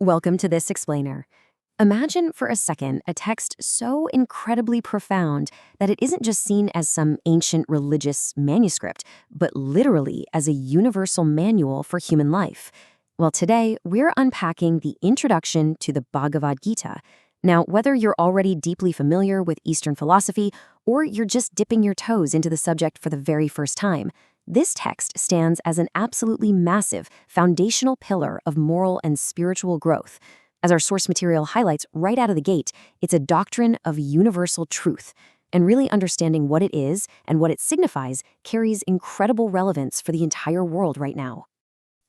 Welcome to this explainer. Imagine for a second a text so incredibly profound that it isn't just seen as some ancient religious manuscript, but literally as a universal manual for human life. Well, today we're unpacking the introduction to the Bhagavad Gita. Now, whether you're already deeply familiar with Eastern philosophy or you're just dipping your toes into the subject for the very first time, this text stands as an absolutely massive, foundational pillar of moral and spiritual growth. As our source material highlights right out of the gate, it's a doctrine of universal truth. And really understanding what it is and what it signifies carries incredible relevance for the entire world right now.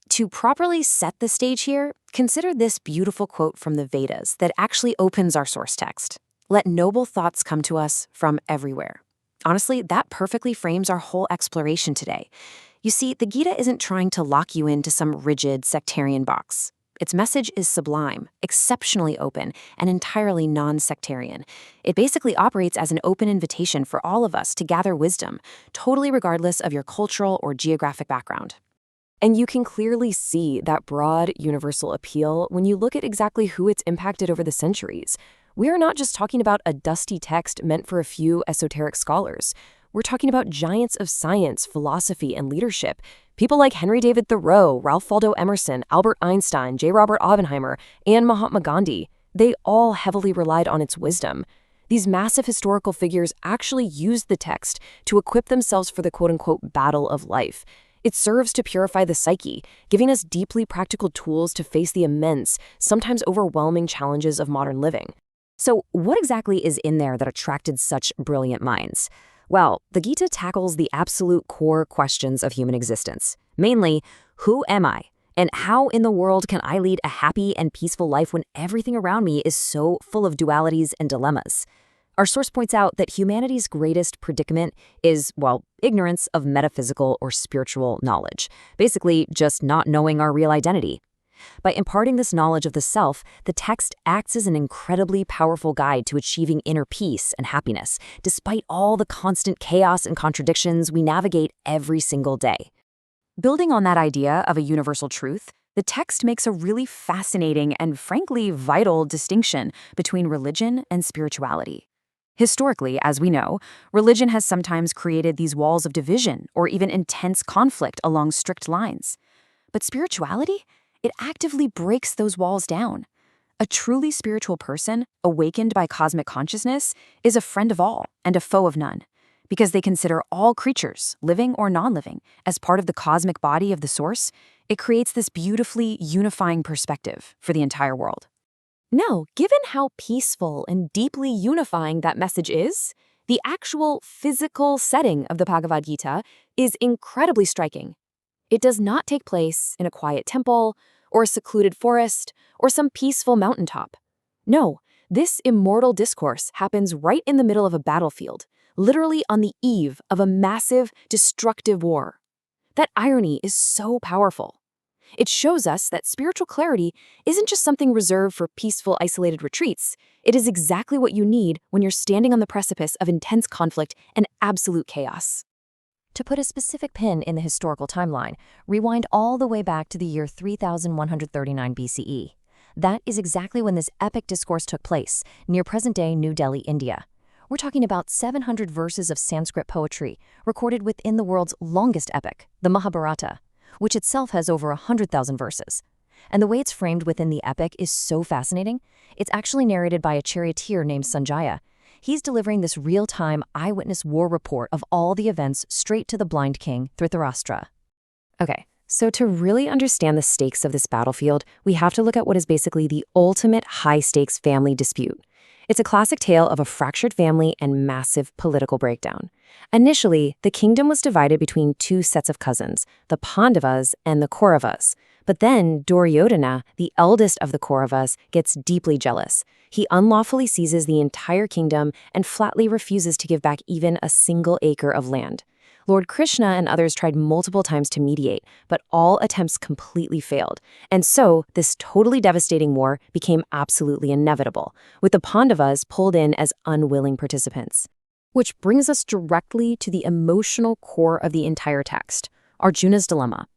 To properly set the stage here, consider this beautiful quote from the Vedas that actually opens our source text. Let noble thoughts come to us from everywhere. Honestly, that perfectly frames our whole exploration today. You see, the Gita isn't trying to lock you into some rigid sectarian box. Its message is sublime, exceptionally open, and entirely non-sectarian. It basically operates as an open invitation for all of us to gather wisdom, totally regardless of your cultural or geographic background. And you can clearly see that broad, universal appeal when you look at exactly who it's impacted over the centuries. We are not just talking about a dusty text meant for a few esoteric scholars. We're talking about giants of science, philosophy, and leadership. People like Henry David Thoreau, Ralph Waldo Emerson, Albert Einstein, J. Robert Oppenheimer, and Mahatma Gandhi. They all heavily relied on its wisdom. These massive historical figures actually used the text to equip themselves for the quote-unquote battle of life. It serves to purify the psyche, giving us deeply practical tools to face the immense, sometimes overwhelming challenges of modern living. So, what exactly is in there that attracted such brilliant minds? Well, the Gita tackles the absolute core questions of human existence. Mainly, who am I? And how in the world can I lead a happy and peaceful life when everything around me is so full of dualities and dilemmas? Our source points out that humanity's greatest predicament is, well, ignorance of metaphysical or spiritual knowledge. Basically, just not knowing our real identity. By imparting this knowledge of the self, the text acts as an incredibly powerful guide to achieving inner peace and happiness, despite all the constant chaos and contradictions we navigate every single day. Building on that idea of a universal truth, the text makes a really fascinating and frankly vital distinction between religion and spirituality. Historically, as we know, religion has sometimes created these walls of division or even intense conflict along strict lines. But spirituality? It actively breaks those walls down. A truly spiritual person, awakened by cosmic consciousness, is a friend of all and a foe of none, because they consider all creatures, living or non-living, as part of the cosmic body of the source. It creates this beautifully unifying perspective for the entire world. Now, given how peaceful and deeply unifying that message is, the actual physical setting of the Bhagavad Gita is incredibly striking. It does not take place in a quiet temple, or a secluded forest, or some peaceful mountaintop. No, this immortal discourse happens right in the middle of a battlefield, literally on the eve of a massive, destructive war. That irony is so powerful. It shows us that spiritual clarity isn't just something reserved for peaceful, isolated retreats. It is exactly what you need when you're standing on the precipice of intense conflict and absolute chaos. To put a specific pin in the historical timeline, rewind all the way back to the year 3139 BCE. That is exactly when this epic discourse took place, near present-day New Delhi, India. We're talking about 700 verses of Sanskrit poetry, recorded within the world's longest epic, the Mahabharata, which itself has over 100,000 verses. And the way it's framed within the epic is so fascinating. It's actually narrated by a charioteer named Sanjaya. He's delivering this real-time eyewitness war report of all the events straight to the blind king, Dhritarashtra. Okay, so to really understand the stakes of this battlefield, we have to look at what is basically the ultimate high-stakes family dispute. It's a classic tale of a fractured family and massive political breakdown. Initially, the kingdom was divided between two sets of cousins, the Pandavas and the Kauravas. But then Duryodhana, the eldest of the Kauravas, gets deeply jealous. He unlawfully seizes the entire kingdom and flatly refuses to give back even a single acre of land. Lord Krishna and others tried multiple times to mediate, but all attempts completely failed. And so, this totally devastating war became absolutely inevitable, with the Pandavas pulled in as unwilling participants. Which brings us directly to the emotional core of the entire text, Arjuna's dilemma.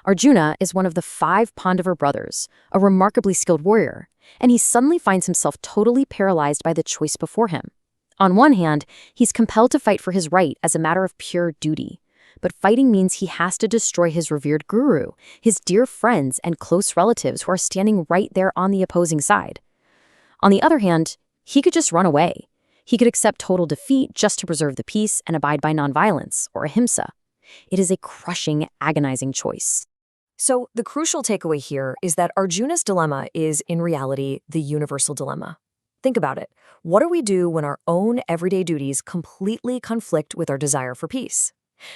Arjuna is one of the 5 Pandava brothers, a remarkably skilled warrior, and he suddenly finds himself totally paralyzed by the choice before him. On one hand, he's compelled to fight for his right as a matter of pure duty. But fighting means he has to destroy his revered guru, his dear friends and close relatives who are standing right there on the opposing side. On the other hand, he could just run away. He could accept total defeat just to preserve the peace and abide by nonviolence, or ahimsa. It is a crushing, agonizing choice. So the crucial takeaway here is that Arjuna's dilemma is, in reality, the universal dilemma. Think about it. What do we do when our own everyday duties completely conflict with our desire for peace?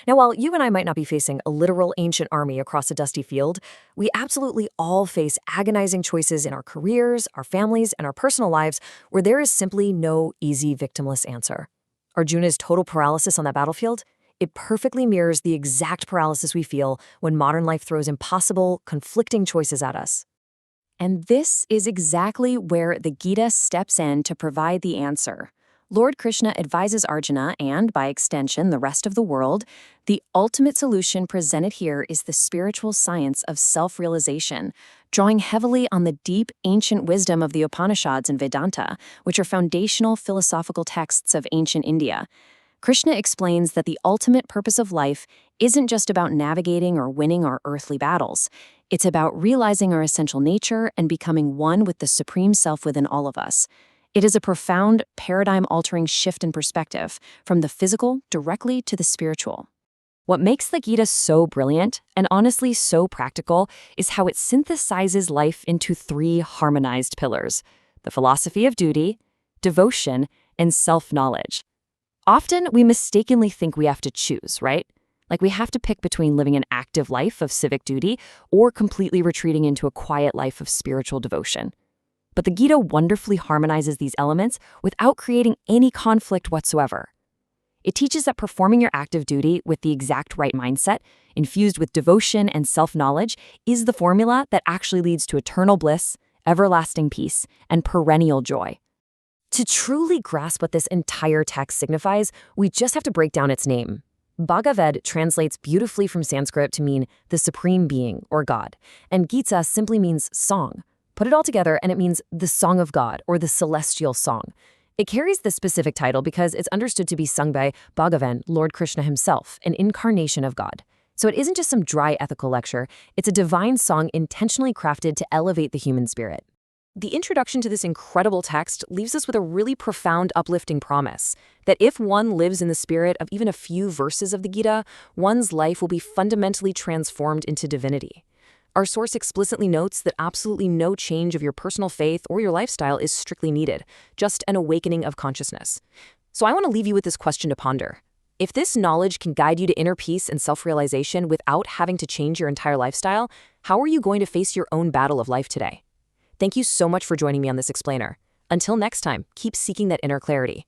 Now, while you and I might not be facing a literal ancient army across a dusty field, we absolutely all face agonizing choices in our careers, our families, and our personal lives where there is simply no easy victimless answer. Arjuna's total paralysis on that battlefield, it perfectly mirrors the exact paralysis we feel when modern life throws impossible, conflicting choices at us. And this is exactly where the Gita steps in to provide the answer. Lord Krishna advises Arjuna and, by extension, the rest of the world, the ultimate solution presented here is the spiritual science of self-realization, drawing heavily on the deep, ancient wisdom of the Upanishads and Vedanta, which are foundational philosophical texts of ancient India. Krishna explains that the ultimate purpose of life isn't just about navigating or winning our earthly battles. It's about realizing our essential nature and becoming one with the supreme self within all of us. It is a profound, paradigm-altering shift in perspective, from the physical directly to the spiritual. What makes the Gita so brilliant, and honestly so practical, is how it synthesizes life into 3 harmonized pillars: the philosophy of duty, devotion, and self-knowledge. Often, we mistakenly think we have to choose, right? Like we have to pick between living an active life of civic duty or completely retreating into a quiet life of spiritual devotion. But the Gita wonderfully harmonizes these elements without creating any conflict whatsoever. It teaches that performing your active duty with the exact right mindset, infused with devotion and self-knowledge, is the formula that actually leads to eternal bliss, everlasting peace, and perennial joy. To truly grasp what this entire text signifies, we just have to break down its name. Bhagavad translates beautifully from Sanskrit to mean the supreme being or God, and Gita simply means song. Put it all together and it means the song of God or the celestial song. It carries this specific title because it's understood to be sung by Bhagavan, Lord Krishna himself, an incarnation of God. So it isn't just some dry ethical lecture, it's a divine song intentionally crafted to elevate the human spirit. The introduction to this incredible text leaves us with a really profound, uplifting promise that if one lives in the spirit of even a few verses of the Gita, one's life will be fundamentally transformed into divinity. Our source explicitly notes that absolutely no change of your personal faith or your lifestyle is strictly needed, just an awakening of consciousness. So I want to leave you with this question to ponder. If this knowledge can guide you to inner peace and self-realization without having to change your entire lifestyle, how are you going to face your own battle of life today? Thank you so much for joining me on this explainer. Until next time, keep seeking that inner clarity.